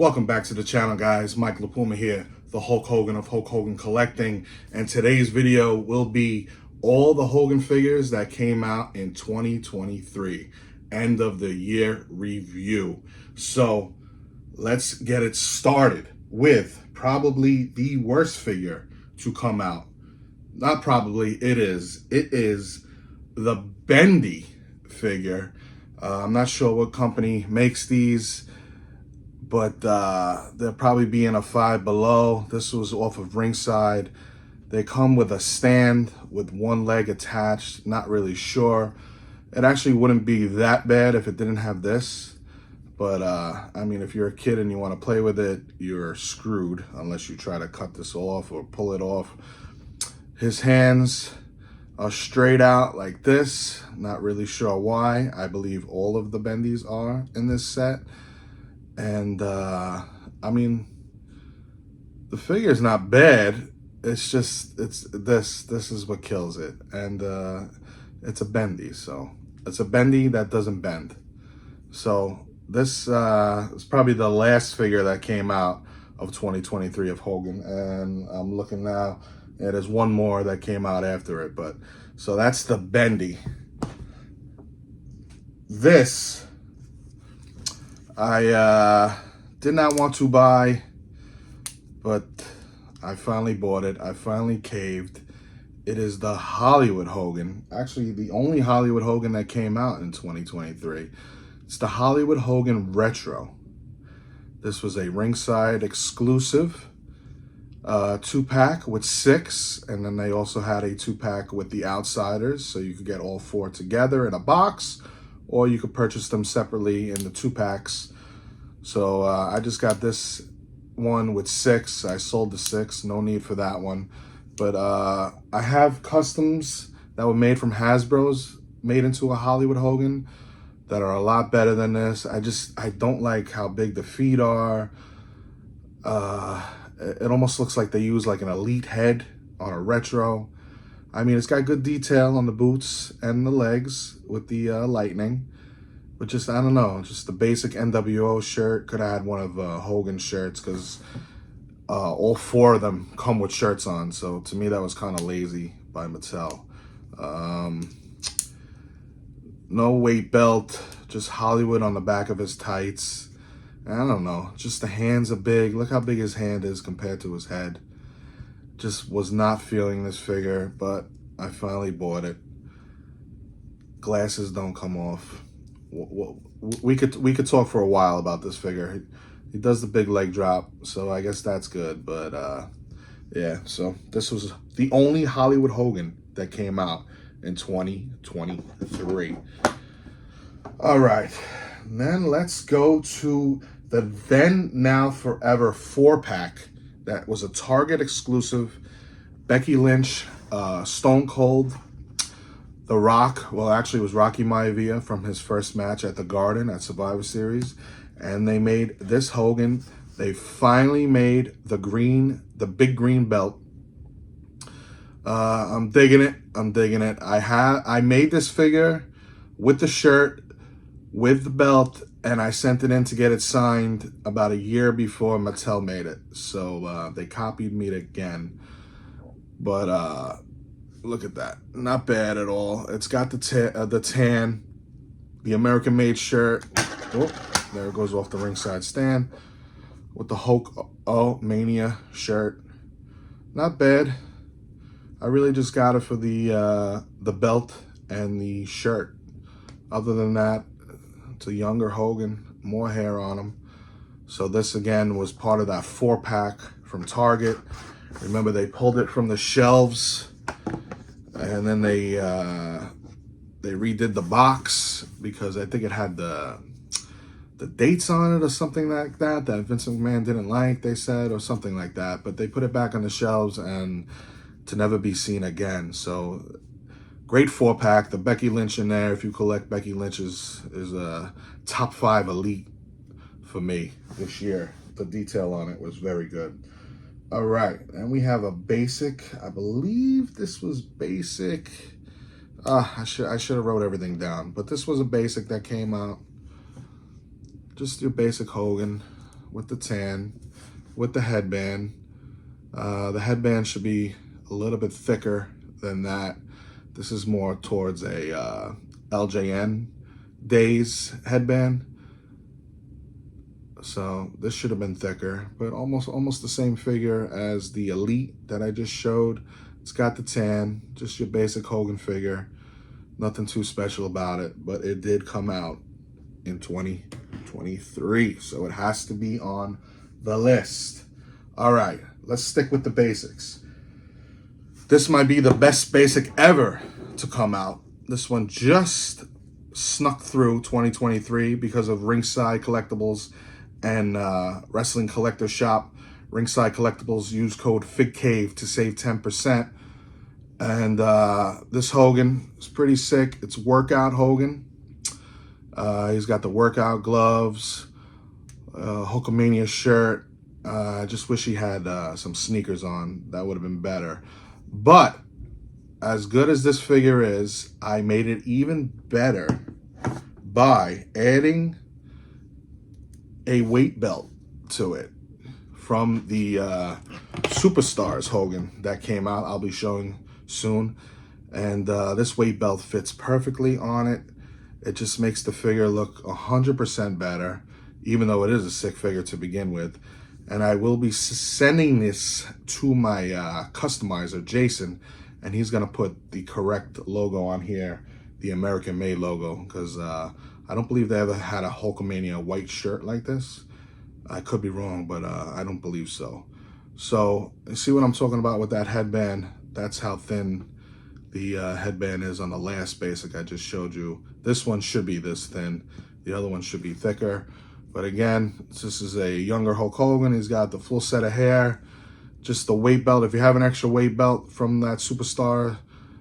Welcome back to the channel, guys. Mike LaPuma here, the Hulk Hogan of Hulk Hogan Collecting, and today's video will be all the Hogan figures that came out in 2023, end of the year review. So let's get it started with probably the worst figure to come out. Not probably, it is the Bendy figure. I'm not sure what company makes these, but they'll probably be in a Five Below. This was off of Ringside. They come with a stand with one leg attached. Not really sure. It actually wouldn't be that bad if it didn't have this. But I mean, if you're a kid and you want to play with it, you're screwed unless you try to cut this off or pull it off. His hands are straight out like this. Not really sure why. I believe all of the Bendys are in this set. And I mean, the figure is not bad. It's just, this is what kills it. And it's a Bendy, so it's a Bendy that doesn't bend. So this is probably the last figure that came out of 2023 of Hogan. And I'm looking now, yeah, there's one more that came out after it. But so that's the Bendy. This I did not want to buy, but I finally bought it. I finally caved. It is the Hollywood Hogan. Actually, the only Hollywood Hogan that came out in 2023. It's the Hollywood Hogan Retro. This was a Ringside exclusive 2-pack with 6, and then they also had a 2-pack with the Outsiders, so you could get all 4 together in a box, or you could purchase them separately in the 2-packs. So I just got this one with 6. I sold the 6, no need for that one. But I have customs that were made from Hasbro's, made into a Hollywood Hogan, that are a lot better than this. I don't like how big the feet are. It almost looks like they use like an Elite head on a Retro. I mean, it's got good detail on the boots and the legs with the lightning. But just, I don't know, just the basic NWO shirt. Could have had one of Hogan's shirts, because all 4 of them come with shirts on. So to me, that was kind of lazy by Mattel. No weight belt, just Hollywood on the back of his tights. I don't know, just the hands are big. Look how big his hand is compared to his head. Just was not feeling this figure, but I finally bought it. Glasses don't come off. We could talk for a while about this figure. He does the big leg drop, so I guess that's good. But yeah, so this was the only Hollywood Hogan that came out in 2023. All right, then let's go to the Then Now Forever 4-pack. That was a Target exclusive. Becky Lynch, Stone Cold, The Rock. Well, actually it was Rocky Maivia from his first match at the Garden at Survivor Series. And they made this Hogan. They finally made the big green belt. I'm digging it. I made this figure with the shirt, with the belt, and I sent it in to get it signed about a year before Mattel made it. So they copied me again. But look at that. Not bad at all. It's got the tan, the American-made shirt. Oh, there it goes off the ringside stand. With the Hulk Mania shirt. Not bad. I really just got it for the belt and the shirt. Other than that, it's a younger Hogan, more hair on him. So this again was part of that 4-pack from Target. Remember, they pulled it from the shelves, and then they redid the box because I think it had the dates on it or something like that Vince McMahon didn't like, they said, or something like that. But they put it back on the shelves and to never be seen again. So great 4-pack. The Becky Lynch in there, if you collect Becky Lynch's, is a top 5 elite for me this year. The detail on it was very good. All right, and we have a basic. I believe this was basic. I should have wrote everything down, but this was a basic that came out. Just your basic Hogan with the tan, with the headband. The headband should be a little bit thicker than that. This is more towards a LJN days headband. So this should have been thicker, but almost the same figure as the Elite that I just showed. It's got the tan, just your basic Hogan figure. Nothing too special about it, but it did come out in 2023, so it has to be on the list. All right, let's stick with the basics. This might be the best basic ever to come out. This one just snuck through 2023 because of Ringside Collectibles and Wrestling Collector Shop. Ringside Collectibles, use code FIGCAVE to save 10%. And this Hogan is pretty sick. It's workout Hogan. He's got the workout gloves, Hulkamania shirt. I just wish he had some sneakers on. That would have been better. But as good as this figure is, I made it even better by adding a weight belt to it from the Superstars Hogan that came out. I'll be showing soon. And this weight belt fits perfectly on it. It just makes the figure look 100% better, even though it is a sick figure to begin with. And I will be sending this to my customizer, Jason, and he's going to put the correct logo on here, the American Made logo, because I don't believe they ever had a Hulkamania white shirt like this. I could be wrong, but I don't believe so. So, you see what I'm talking about with that headband? That's how thin the headband is on the last basic I just showed you. This one should be this thin. The other one should be thicker. But again, this is a younger Hulk Hogan. He's got the full set of hair. Just the weight belt. If you have an extra weight belt from that Superstar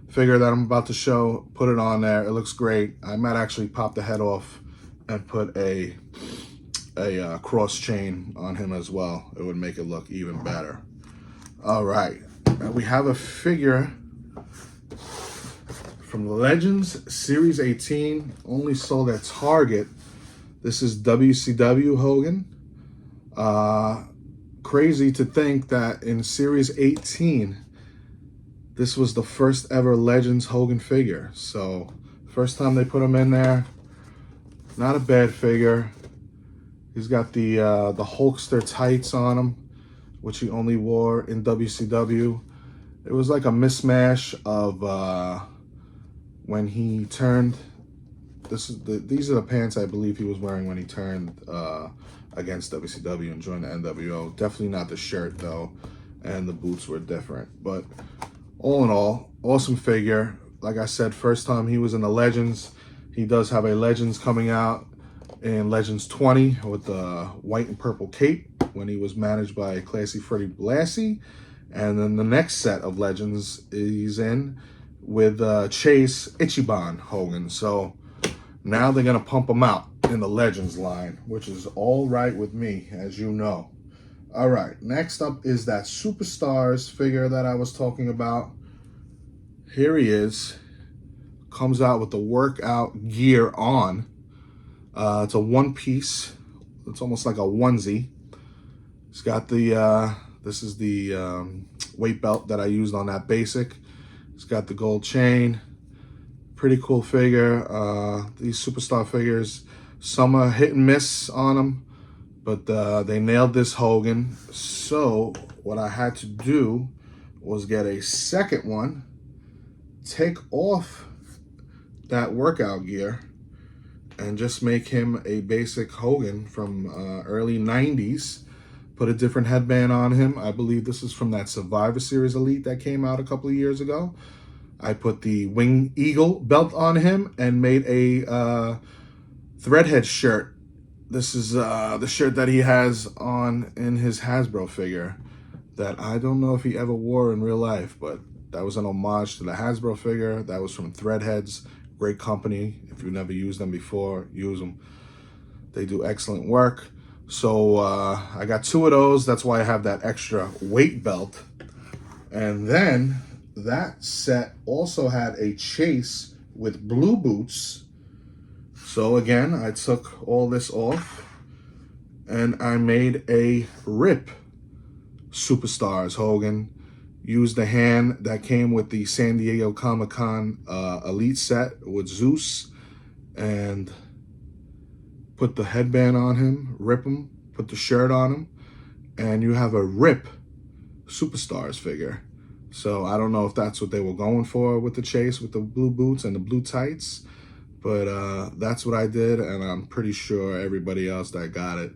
figure that I'm about to show, put it on there. It looks great. I might actually pop the head off and put a cross chain on him as well. It would make it look even better. All right. Now we have a figure from Legends Series 18, only sold at Target. This is WCW Hogan. Crazy to think that in Series 18, this was the first ever Legends Hogan figure. So, first time they put him in there. Not a bad figure. He's got the Hulkster tights on him, which he only wore in WCW. It was like a mismatch of when he turned. These are the pants I believe he was wearing when he turned against WCW and joined the NWO. Definitely not the shirt though, and the boots were different. But all in all, awesome figure. Like I said, first time he was in the Legends. He does have a Legends coming out in Legends 20 with the white and purple cape when he was managed by Classy Freddie Blassie. And then the next set of Legends he's in with Chase Ichiban Hogan. So now they're going to pump him out in the Legends line, which is all right with me, as you know. All right, next up is that Superstars figure that I was talking about. Here he is. Comes out with the workout gear on. It's a one piece. It's almost like a onesie. It's got the, this is the weight belt that I used on that basic. It's got the gold chain. Pretty cool figure. These Superstar figures, some are hit and miss on them, but they nailed this Hogan. So what I had to do was get a second one, take off that workout gear, and just make him a basic Hogan from early 90s. Put a different headband on him. I believe this is from that Survivor Series Elite that came out a couple of years ago. I put the Wing Eagle belt on him and made a Threadhead shirt. This is the shirt that he has on in his Hasbro figure that I don't know if he ever wore in real life, but that was an homage to the Hasbro figure. That was from Threadheads. Great company. If you've never used them before, use them. They do excellent work. So I got two of those. That's why I have that extra weight belt. And then that set also had a Chase with blue boots. So again, I took all this off and I made a rip Superstars Hogan. Used the hand that came with the San Diego Comic-Con Elite set with Zeus, and put the headband on him, rip him, put the shirt on him, and you have a rip Superstars figure. So I don't know if that's what they were going for with the chase, with the blue boots and the blue tights, but that's what I did, and I'm pretty sure everybody else that got it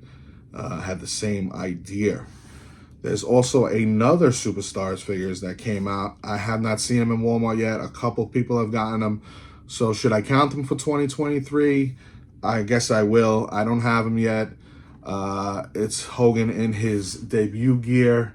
had the same idea. There's also another Superstars figures that came out. I have not seen them in Walmart yet. A couple people have gotten them. So should I count them for 2023? I guess I will. I don't have them yet. It's Hogan in his debut gear.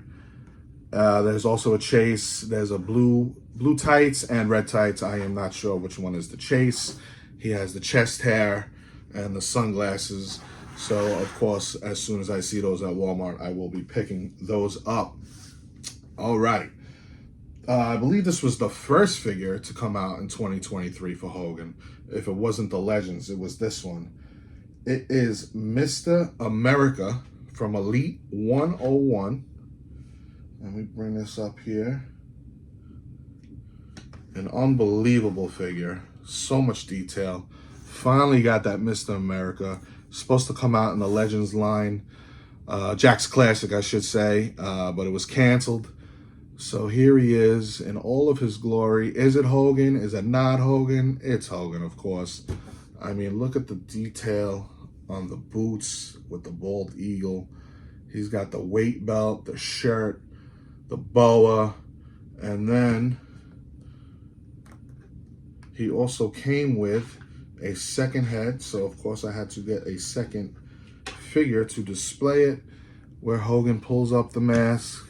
There's also a chase. There's a blue tights and red tights. I am not sure which one is the chase. He has the chest hair and the sunglasses. So, of course, as soon as I see those at Walmart, I will be picking those up. All right. I believe this was the first figure to come out in 2023 for Hogan. If it wasn't the Legends, it was this one. It is Mr. America from Elite 101. Let me bring this up here. An unbelievable figure. So much detail. Finally got that Mr. America. Supposed to come out in the Legends line, Jack's Classic, I should say, but it was canceled. So here he is in all of his glory. Is it Hogan? Is it not Hogan? It's Hogan, of course. I mean, look at the detail on the boots with the bald eagle. He's got the weight belt, the shirt, the boa, and then he also came with a second head, so of course I had to get a second figure to display it, where Hogan pulls up the mask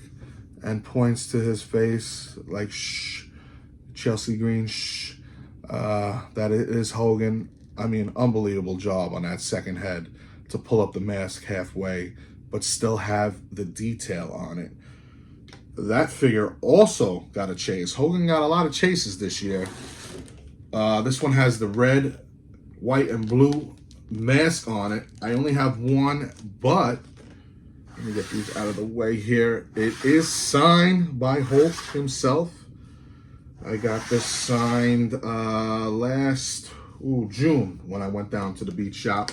and points to his face like shh, Chelsea Green, shh, that it is Hogan. I mean, unbelievable job on that second head to pull up the mask halfway, but still have the detail on it. That figure also got a chase. Hogan got a lot of chases this year. This one has the red, white, and blue mask on it. I only have one, but let me get these out of the way here. It is signed by Hulk himself. I got this signed last June when I went down to the beach shop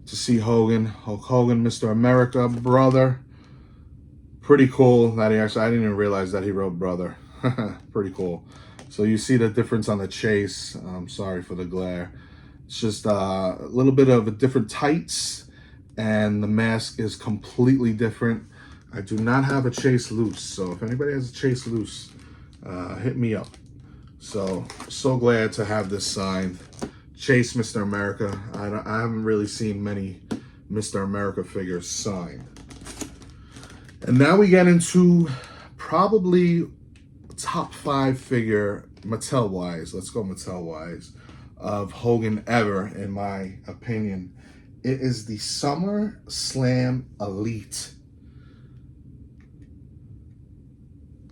to see Hogan. Hulk Hogan, Mr. America, brother. Pretty cool that he actually, I didn't even realize that he wrote brother. Pretty cool. So you see the difference on the chase. I'm sorry for the glare. It's just a little bit of a different tights, and the mask is completely different. I do not have a chase loose, so if anybody has a chase loose, hit me up. So glad to have this signed. Chase Mr. America. I haven't really seen many Mr. America figures signed. And now we get into probably top 5 figure Mattel-wise. Let's go Mattel-wise. Of Hogan ever, in my opinion. It is the SummerSlam Elite.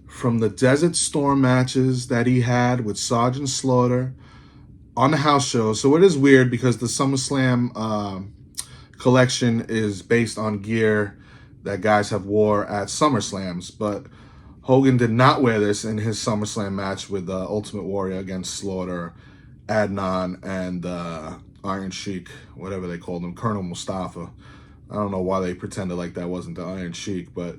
From the Desert Storm matches that he had with Sergeant Slaughter on the house shows. So it is weird because the SummerSlam collection is based on gear that guys have wore at SummerSlams, but Hogan did not wear this in his SummerSlam match with Ultimate Warrior against Slaughter, Adnan, and Iron Sheik, whatever they called him, Colonel Mustafa. I don't know why they pretended like that wasn't the Iron Sheik, but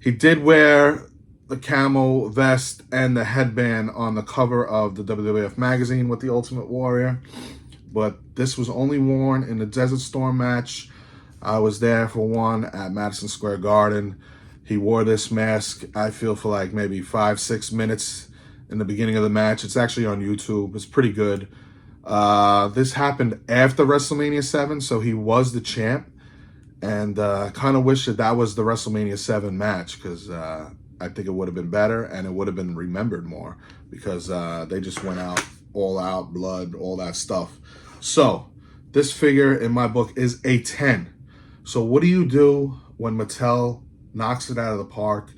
he did wear the camo vest and the headband on the cover of the WWF magazine with the Ultimate Warrior. But this was only worn in the Desert Storm match. I was there for one at Madison Square Garden. He wore this mask, I feel, for like maybe 5-6 minutes in the beginning of the match. It's actually on YouTube. It's pretty good. This happened after WrestleMania 7, so he was the champ. And I kind of wish that was the WrestleMania 7 match, because I think it would have been better and it would have been remembered more, because they just went out, all out, blood, all that stuff. So this figure in my book is a 10. So what do you do when Mattel knocks it out of the park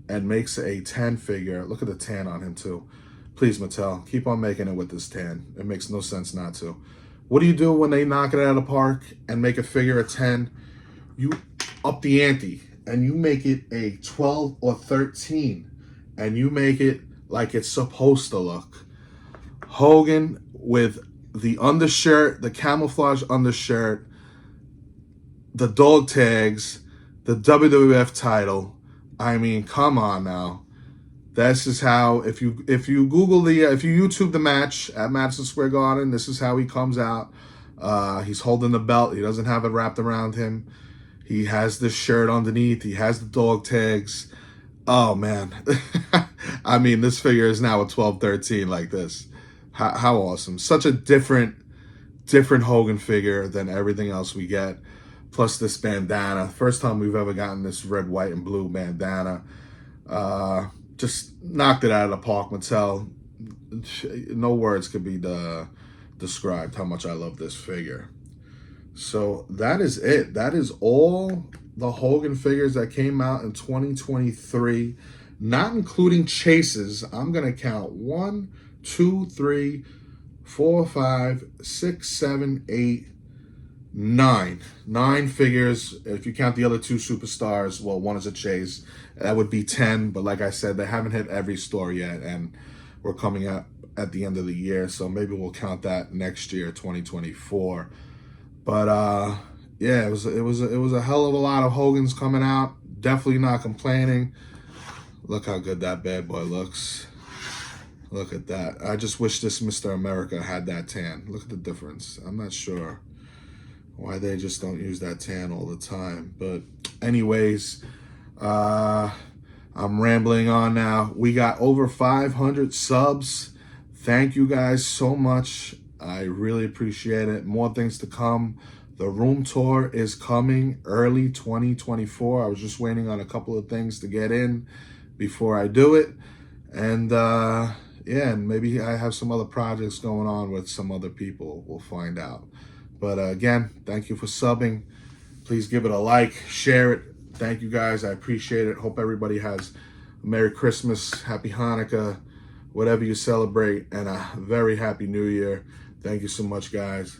and makes a 10 figure? Look at the tan on him too. Please, Mattel, keep on making it with this tan. It makes no sense not to. What do you do when they knock it out of the park and make a figure a 10 you up the ante and you make it a 12 or 13 and you make it like it's supposed to look. Hogan with the undershirt, the camouflage undershirt, the dog tags, the WWF title. I mean, come on now. This is how, if you Google if you YouTube the match at Madison Square Garden, this is how he comes out. He's holding the belt. He doesn't have it wrapped around him. He has this shirt underneath. He has the dog tags. Oh, man. I mean, this figure is now a 12-13 like this. How awesome. Such a different Hogan figure than everything else we get. Plus this bandana. First time we've ever gotten this red, white, and blue bandana. Just knocked it out of the park, Mattel. No words could be described how much I love this figure. So that is it. That is all the Hogan figures that came out in 2023, not including chases. I'm going to count 1, 2, 3, 4, 5, 6, 7, 8, 9. 9 figures. If you count the other 2 superstars, well, one is a chase. That would be 10. But like I said, they haven't hit every store yet, and we're coming up at the end of the year, so maybe we'll count that next year, 2024. But yeah, it was a hell of a lot of Hogans coming out. Definitely not complaining. Look how good that bad boy looks. Look at that. I just wish this Mr. America had that tan. Look at the difference. I'm not sure why they just don't use that tan all the time. But anyways, I'm rambling on now. We got over 500 subs. Thank you guys so much. I really appreciate it. More things to come. The room tour is coming early 2024. I was just waiting on a couple of things to get in before I do it. And yeah, and maybe I have some other projects going on with some other people. We'll find out. But again, thank you for subbing. Please give it a like, share it. Thank you guys. I appreciate it. Hope everybody has a Merry Christmas, Happy Hanukkah, whatever you celebrate, and a very Happy New Year. Thank you so much, guys.